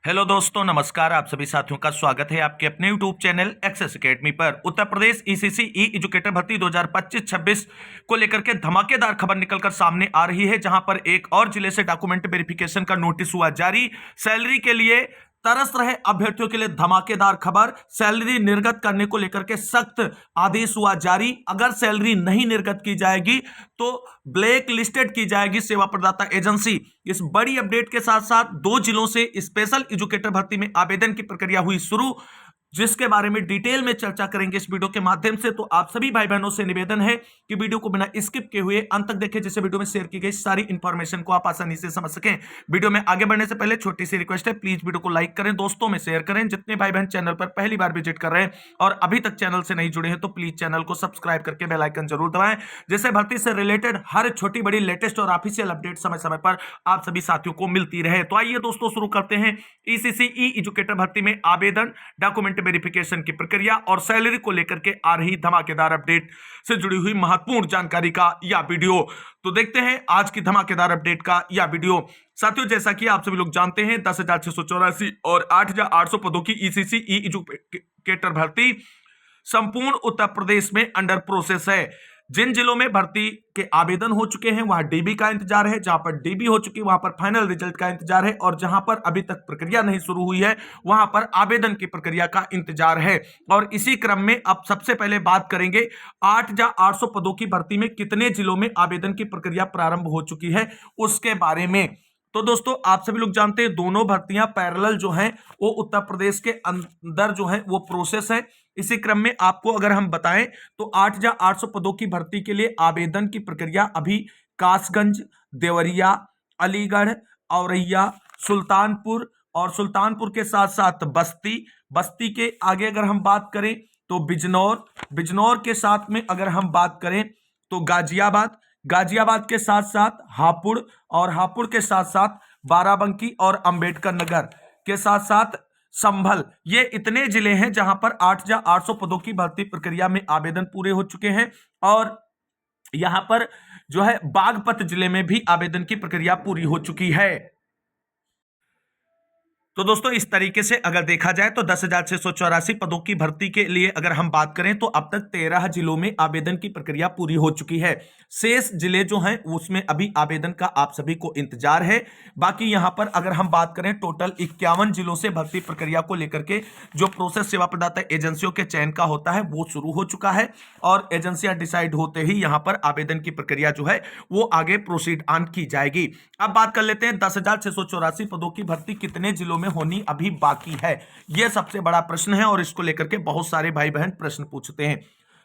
Hello दोस्तों, नमस्कार। आप सभी साथियों का स्वागत है आपके अपने यूट्यूब चैनल एक्सेस एकेडमी पर। उत्तर प्रदेश ईसीसी ई एजुकेटर भर्ती 2025-26 को लेकर के धमाकेदार खबर निकलकर सामने आ रही है, जहां पर एक और जिले से डॉक्यूमेंट वेरिफिकेशन का नोटिस हुआ जारी। सैलरी के लिए तरस रहे अभ्यर्थियों के लिए धमाकेदार खबर। सैलरी निर्गत करने को लेकर के सख्त आदेश हुआ जारी। अगर सैलरी नहीं निर्गत की जाएगी तो ब्लैक लिस्टेड की जाएगी सेवा प्रदाता एजेंसी। इस बड़ी अपडेट के साथ साथ दो जिलों से स्पेशल एजुकेटर भर्ती में आवेदन की प्रक्रिया हुई शुरू, जिसके बारे में डिटेल में चर्चा करेंगे इस वीडियो के माध्यम से। तो आप सभी भाई बहनों से निवेदन है कि वीडियो को बिना स्किप किए हुए अंत तक देखें, जिससे वीडियो में शेयर की गई सारी इंफॉर्मेशन को आप आसानी से समझ सकें। वीडियो में आगे बढ़ने से पहले छोटी सी रिक्वेस्ट है, प्लीज वीडियो को लाइक करें, दोस्तों में शेयर करें। जितने भाई बहन चैनल पर पहली बार विजिट कर रहे हैं और अभी तक चैनल से नहीं जुड़े हैं तो प्लीज चैनल को सब्सक्राइब करके बेल आइकन जरूर दबाएं, जिससे भर्ती से रिलेटेड हर छोटी बड़ी लेटेस्ट और ऑफिशियल अपडेट समय समय पर आप सभी साथियों को मिलती रहे। तो आइए दोस्तों, शुरू करते हैं ईसीसी ई एजुकेटर भर्ती में आवेदन, डॉक्यूमेंट वेरिफिकेशन की प्रक्रिया और सैलरी को लेकर के आ रही धमाकेदार अपडेट से जुड़ी हुई महत्वपूर्ण जानकारी का यह वीडियो। तो देखते हैं आज की धमाकेदार अपडेट का यह वीडियो। साथियों, जैसा कि आप सभी लोग जानते हैं, 10,684 और 8,800 पदों की ईसीसी ई एजुकेटर भर्ती संपूर्ण उत्तर प्रदेश में अंडर प्रोसेस है। जिन जिलों में भर्ती के आवेदन हो चुके हैं वहां डीबी का इंतजार है, जहां पर डीबी हो चुकी वहां पर फाइनल रिजल्ट का इंतजार है, और जहां पर अभी तक प्रक्रिया नहीं शुरू हुई है वहां पर आवेदन की प्रक्रिया का इंतजार है। और इसी क्रम में अब सबसे पहले बात करेंगे 8,800 पदों की भर्ती में कितने जिलों में आवेदन की प्रक्रिया प्रारंभ हो चुकी है उसके बारे में। तो दोस्तों, आप सभी लोग जानते हैं दोनों भर्तियां पैरेलल जो हैं वो उत्तर प्रदेश के अंदर जो है वो प्रोसेस है। इसी क्रम में आपको अगर हम बताएं तो 8,800 पदों की भर्ती के लिए आवेदन की प्रक्रिया अभी कासगंज, देवरिया, अलीगढ़, औरैया, सुल्तानपुर और सुल्तानपुर के साथ साथ बस्ती के आगे अगर हम बात करें तो बिजनौर के साथ में अगर हम बात करें तो गाजियाबाद के साथ साथ हापुड़, और हापुड़ के साथ साथ बाराबंकी और अंबेडकर नगर के साथ साथ संभल। ये इतने जिले हैं जहां पर 8,800 पदों की भर्ती प्रक्रिया में आवेदन पूरे हो चुके हैं। और यहां पर जो है बागपत जिले में भी आवेदन की प्रक्रिया पूरी हो चुकी है। तो दोस्तों, इस तरीके से अगर देखा जाए तो 10,684 पदों की भर्ती के लिए अगर हम बात करें तो अब तक 13 जिलों में आवेदन की प्रक्रिया पूरी हो चुकी है। शेष जिले जो हैं उसमें अभी आवेदन का आप सभी को इंतजार है। बाकी यहां पर अगर हम बात करें टोटल 51 जिलों से भर्ती प्रक्रिया को लेकर के जो प्रोसेस सेवा प्रदाता एजेंसियों के चयन का होता है वो शुरू हो चुका है, और एजेंसियां डिसाइड होते ही यहां पर आवेदन की प्रक्रिया जो है वो आगे प्रोसीड ऑन की जाएगी। अब बात कर लेते हैं 10,684 पदों की भर्ती कितने जिलों में होनी अभी बाकी है। यह सबसे बड़ा प्रश्न है और इसको लेकर के बहुत सारे भाई बहन प्रश्न पूछते हैं।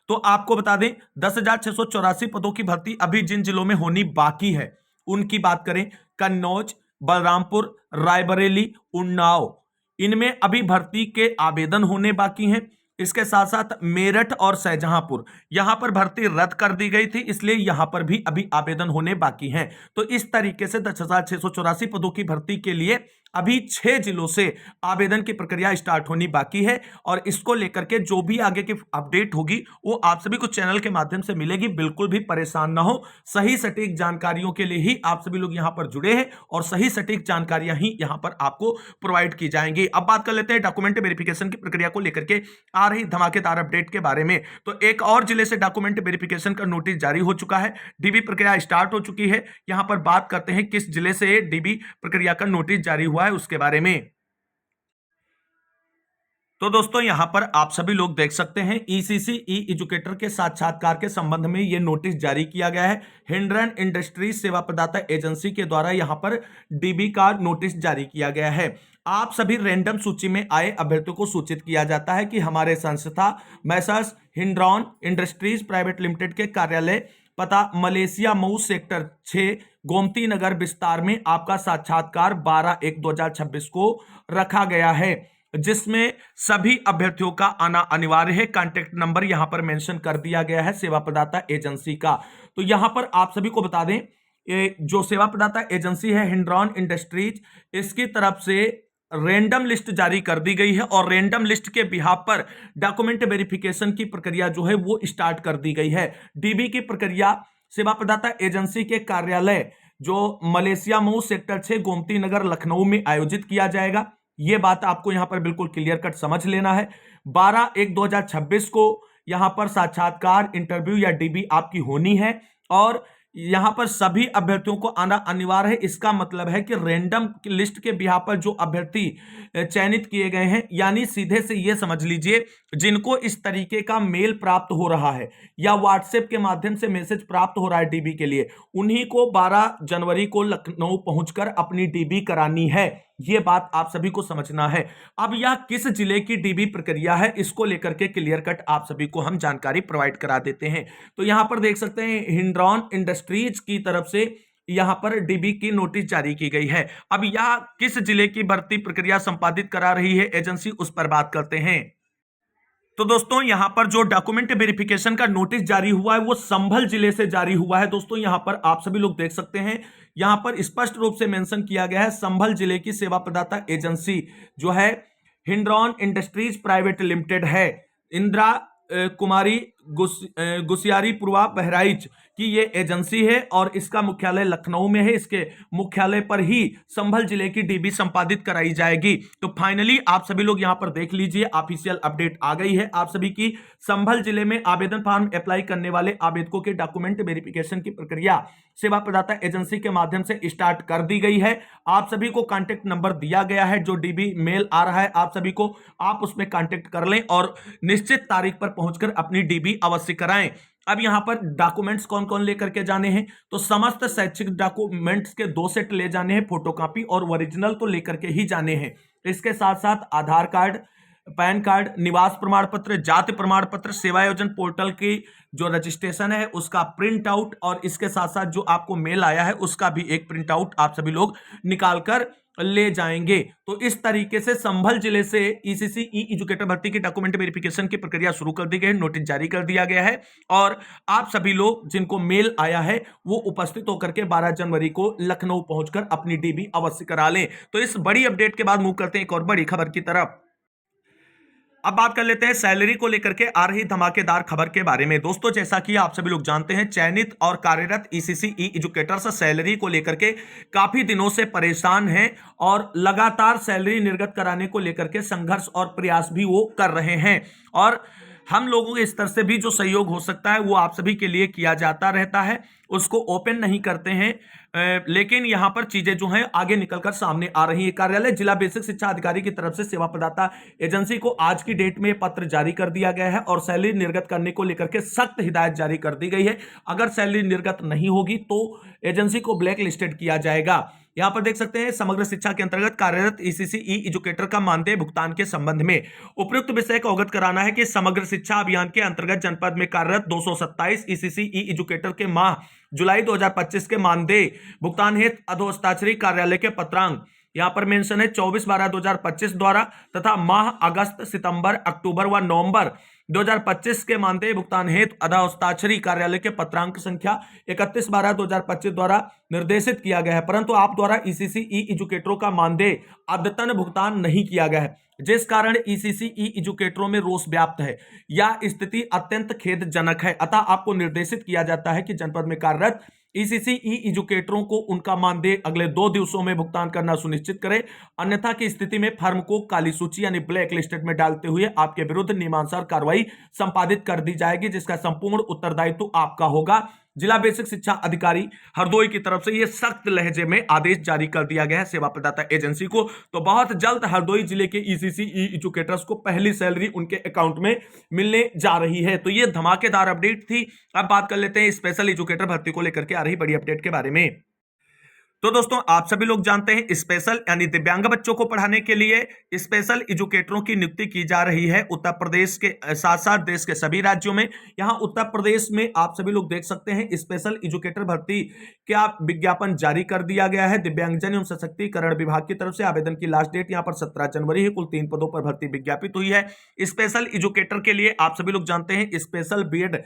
तो आपको बता दें 10,684 पदों की भर्ती अभी जिन जिलों में होनी बाकी है उनकी बात करें, कन्नौज, बलरामपुर, रायबरेली, उन्नाव, इनमें अभी भर्ती के आवेदन होने बाकी हैं। इसके साथ साथ मेरठ और शाहजहांपुर, यहां पर भर्ती रद्द कर दी गई थी, इसलिए यहां पर भी अभी आवेदन होने बाकी हैं। तो इस तरीके से 10,684 पदों की भर्ती के लिए अभी 6 जिलों से आवेदन की प्रक्रिया स्टार्ट होनी बाकी है। और इसको लेकर के जो भी आगे की अपडेट होगी वो आप सभी को चैनल के माध्यम से मिलेगी। बिल्कुल भी परेशान ना हो, सही सटीक जानकारियों के लिए ही आप सभी लोग यहां पर जुड़े हैं और सही सटीक जानकारियां ही यहां पर आपको प्रोवाइड की जाएंगी। अब बात कर लेते हैं डॉक्यूमेंट वेरिफिकेशन की प्रक्रिया को लेकर के आ रही धमाकेदार अपडेट के बारे में। तो एक और जिले से डॉक्यूमेंट वेरिफिकेशन का नोटिस जारी हो चुका है, डीबी प्रक्रिया स्टार्ट हो चुकी है। यहां पर बात करते हैं किस जिले से डीबी प्रक्रिया का नोटिस जारी हुआ है उसके बारे में। तो दोस्तों, यहां पर आप सभी लोग देख सकते हैं ईसीसी ई एजुकेटर के साक्षात्कार के संबंध में यह नोटिस जारी किया गया है। हिंड्रन इंडस्ट्रीज सेवा प्रदाता एजेंसी के द्वारा यहां पर डीबी का नोटिस जारी किया गया है। आप सभी रैंडम सूची में आए अभ्यर्थियों को सूचित किया जाता है कि हमारे संस्था मैसर्स हिंड्रॉन इंडस्ट्रीज प्राइवेट लिमिटेड के कार्यालय पता मलेशिया मऊ सेक्टर 6 गोमती नगर विस्तार में आपका साक्षात्कार 12/1/2026 को रखा गया है, जिसमें सभी अभ्यर्थियों का आना अनिवार्य है। कांटेक्ट नंबर यहां पर मेंशन कर दिया गया है सेवा प्रदाता एजेंसी का। तो यहां पर आप सभी को बता दें, जो सेवा प्रदाता एजेंसी है हिंड्रॉन इंडस्ट्रीज, इसकी तरफ से रैंडम लिस्ट जारी कर दी गई है और रैंडम लिस्ट के बिहाफ पर डॉक्यूमेंट वेरिफिकेशन की प्रक्रिया जो है वो स्टार्ट कर दी गई है। डीबी की प्रक्रिया सेवा प्रदाता एजेंसी के कार्यालय जो मलेशिया मऊ सेक्टर 6 गोमती नगर लखनऊ में आयोजित किया जाएगा। ये बात आपको यहां पर बिल्कुल क्लियर कट समझ लेना है। 12/1/2026 को यहां पर साक्षात्कार, इंटरव्यू या डीबी आपकी होनी है और यहां पर सभी अभ्यर्थियों को आना अनिवार्य है। इसका मतलब है कि रैंडम लिस्ट के बिहार पर जो अभ्यर्थी चयनित किए गए हैं, यानी सीधे से यह समझ लीजिए जिनको इस तरीके का मेल प्राप्त हो रहा है या व्हाट्सएप के माध्यम से मैसेज प्राप्त हो रहा है डीबी के लिए, उन्हीं को 12 जनवरी को लखनऊ पहुंचकर अपनी डीबी करानी है। यह बात आप सभी को समझना है। अब यह किस जिले की डीबी प्रक्रिया है, इसको लेकर के क्लियर कट आप सभी को हम जानकारी प्रोवाइड करा देते हैं। तो यहां पर देख सकते हैं हिंड्रॉन इंडस्ट्रीज की तरफ से यहां पर डीबी की नोटिस जारी की गई है। अब यह किस जिले की भर्ती प्रक्रिया संपादित करा रही है एजेंसी, उस पर बात करते हैं। तो दोस्तों यहां पर जो डॉक्यूमेंट वेरिफिकेशन का नोटिस जारी हुआ है वो संभल जिले से जारी हुआ है। दोस्तों यहां पर आप सभी लोग देख सकते हैं, यहां पर स्पष्ट रूप से मेंशन किया गया है संभल जिले की सेवा प्रदाता एजेंसी जो है हिंड्रॉन इंडस्ट्रीज प्राइवेट लिमिटेड है। इंदिरा कुमारी गुसियारीपुरवा बहराइच की ये एजेंसी है और इसका मुख्यालय लखनऊ में है। इसके मुख्यालय पर ही संभल जिले की डीबी संपादित कराई जाएगी। तो फाइनली आप सभी लोग यहां पर देख लीजिए, ऑफिशियल अपडेट आ गई है आप सभी की। संभल जिले में आवेदन फॉर्म अप्लाई करने वाले आवेदकों के डॉक्यूमेंट वेरिफिकेशन की प्रक्रिया सेवा प्रदाता एजेंसी के माध्यम से स्टार्ट कर दी गई है। आप सभी को कांटेक्ट नंबर दिया गया है, जो डीबी मेल आ रहा है आप सभी को, आप उसमें कांटेक्ट कर लें और निश्चित तारीख पर पहुंचकर अपनी डीबी अवश्य कराएं। अब यहां पर डॉक्यूमेंट्स कौन कौन लेकर के जाने हैं, तो समस्त शैक्षिक डॉक्यूमेंट्स के 2 सेट ले जाने हैं, फोटोकॉपी और ओरिजिनल तो लेकर के ही जाने हैं। इसके साथ साथ आधार कार्ड, पैन कार्ड, निवास प्रमाण पत्र, जाति प्रमाण पत्र, सेवायोजन पोर्टल की जो रजिस्ट्रेशन है उसका प्रिंट आउट और इसके साथ साथ जो आपको मेल आया है उसका भी एक प्रिंट आउट आप सभी लोग निकालकर ले जाएंगे। तो इस तरीके से संभल जिले से ईसीसी ई एजुकेटर भर्ती की डॉक्यूमेंट वेरिफिकेशन की प्रक्रिया शुरू कर दी गई है, नोटिस जारी कर दिया गया है और आप सभी लोग जिनको मेल आया है वो उपस्थित होकर के 12 जनवरी को लखनऊ पहुंचकर अपनी डीबी अवश्य करा लें। तो इस बड़ी अपडेट के बाद मूव करते हैं एक और बड़ी खबर की तरफ। अब बात कर लेते हैं सैलरी को लेकर के आ रही धमाकेदार खबर के बारे में। दोस्तों जैसा कि आप सभी लोग जानते हैं, चयनित और कार्यरत ईसीसी ई एजुकेटर्स सैलरी को लेकर के काफी दिनों से परेशान हैं और लगातार सैलरी निर्गत कराने को लेकर के संघर्ष और प्रयास भी वो कर रहे हैं और हम लोगों के स्तर से भी जो सहयोग हो सकता है वो आप सभी के लिए किया जाता रहता है, उसको ओपन नहीं करते हैं। लेकिन यहां पर चीजें जो हैं आगे निकलकर सामने आ रही है। कार्यालय जिला बेसिक शिक्षा अधिकारी की तरफ से सेवा प्रदाता एजेंसी को आज की डेट में पत्र जारी कर दिया गया है और सैलरी निर्गत करने को लेकर के सख्त हिदायत जारी कर दी गई है। अगर सैलरी निर्गत नहीं होगी तो एजेंसी को ब्लैक लिस्टेड किया जाएगा। यहां पर देख सकते हैं समग्र शिक्षा के अंतर्गत कार्यरत ईसीसी ई एजुकेटर का मानदेय भुगतान के संबंध में उपयुक्त विषय को अवगत कराना है कि समग्र शिक्षा अभियान के अंतर्गत जनपद में कार्यरत 227 ईसीसी ई एजुकेटर के माह जुलाई 2025 के मानदेय भुगतान हेतु अधोहस्ताक्षरी कार्यालय के पत्रांक यहां पर मेंशन है 24/12/2025 द्वारा तथा माह अगस्त, सितंबर, अक्टूबर व नवंबर 2025 के मानदेय भुगतान हेतु अधोहस्ताक्षरी कार्यालय के पत्रांक संख्या 31/12/2025 द्वारा निर्देशित किया गया है, परंतु आप द्वारा ईसीसी ई एजुकेटरों का मानदेय अद्यतन भुगतान नहीं किया गया है, जिस कारण ईसीसी ई एजुकेटरों में रोष व्याप्त है। यह स्थिति अत्यंत खेदजनक है। अतः आपको निर्देशित किया जाता है कि जनपद में कार्यरत ईसीसी ई एजुकेटरों को उनका मानदेय अगले 2 दिवसों में भुगतान करना सुनिश्चित करें, अन्यथा की स्थिति में फर्म को काली सूची यानी ब्लैक लिस्टेड में डालते हुए आपके विरुद्ध नियमानुसार कार्रवाई संपादित कर दी जाएगी, जिसका संपूर्ण उत्तरदायित्व आपका होगा। जिला बेसिक शिक्षा अधिकारी हरदोई की तरफ से यह सख्त लहजे में आदेश जारी कर दिया गया है सेवा प्रदाता एजेंसी को। तो बहुत जल्द हरदोई जिले के ईसीसी ई एजुकेटर्स को पहली सैलरी उनके अकाउंट में मिलने जा रही है। तो यह धमाकेदार अपडेट थी। अब बात कर लेते हैं स्पेशल एजुकेटर भर्ती को लेकर के आ रही बड़ी अपडेट के बारे में। तो दोस्तों आप सभी लोग जानते हैं स्पेशल यानी दिव्यांग बच्चों को पढ़ाने के लिए स्पेशल एजुकेटरों की नियुक्ति की जा रही है उत्तर प्रदेश के साथ साथ देश के सभी राज्यों में। यहां उत्तर प्रदेश में आप सभी लोग देख सकते हैं स्पेशल एजुकेटर भर्ती का विज्ञापन जारी कर दिया गया है। दिव्यांगजन एवं सशक्तिकरण विभाग की तरफ से आवेदन की लास्ट डेट यहां पर 17 जनवरी है। कुल 3 पदों पर भर्ती विज्ञापित हुई है। स्पेशल एजुकेटर के लिए आप सभी लोग जानते हैं स्पेशल बीएड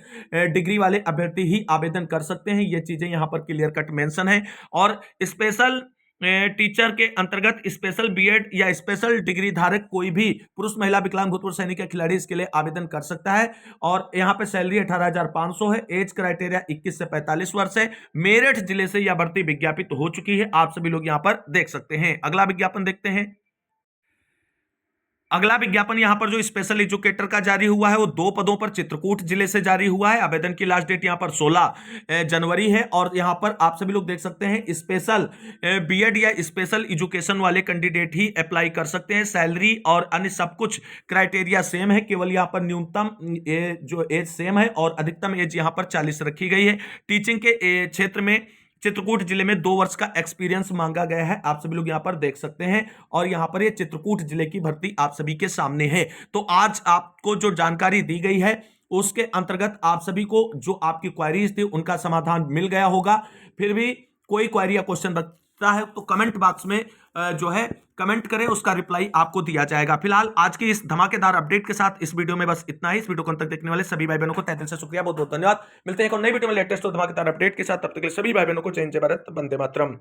डिग्री वाले अभ्यर्थी ही आवेदन कर सकते हैं। ये चीजें यहां पर क्लियर कट मेंशन है और स्पेशल टीचर के अंतर्गत स्पेशल बीएड या स्पेशल डिग्री धारक कोई भी पुरुष, महिला, विकलांग, भूतपूर्व सैनिक या खिलाड़ी इसके लिए आवेदन कर सकता है। और यहां पे सैलरी 18,500 है। एज क्राइटेरिया 21 से 45 वर्ष है। मेरठ जिले से यह भर्ती विज्ञापित हो चुकी है, आप सभी लोग यहां पर देख सकते हैं। अगला विज्ञापन देखते हैं। अगला विज्ञापन यहां पर जो स्पेशल एजुकेटर का जारी हुआ है वो 2 पदों पर चित्रकूट जिले से जारी हुआ है। आवेदन की लास्ट डेट यहां पर 16 जनवरी है और यहां पर आप सभी लोग देख सकते हैं स्पेशल बीएड या स्पेशल एजुकेशन वाले कैंडिडेट ही अप्लाई कर सकते हैं। सैलरी और अन्य सब कुछ क्राइटेरिया सेम है, केवल यहां पर न्यूनतम जो एज सेम है और अधिकतम एज यहां पर 40 रखी गई है। टीचिंग के क्षेत्र में चित्रकूट जिले में 2 वर्ष का एक्सपीरियंस मांगा गया है, आप सभी लोग यहां पर देख सकते हैं। और यहां पर ये चित्रकूट जिले की भर्ती आप सभी के सामने है। तो आज आपको जो जानकारी दी गई है उसके अंतर्गत आप सभी को जो आपकी क्वेरीज थी उनका समाधान मिल गया होगा। फिर भी कोई क्वेरी या क्वेश्चन रखता है तो कमेंट बॉक्स में जो है कमेंट करें, उसका रिप्लाई आपको दिया जाएगा। फिलहाल आज की इस धमाकेदार अपडेट के साथ इस वीडियो में बस इतना ही। इस वीडियो को अंत तक देखने वाले सभी भाई बहनों को तहे दिल से शुक्रिया, बहुत बहुत धन्यवाद। मिलते हैं एक और नई वीडियो में लेटेस्ट और धमाकेदार अपडेट के साथ। तब तक के लिए सभी भाई बहनों को जय हिंद, जय भारत, वंदे मातरम।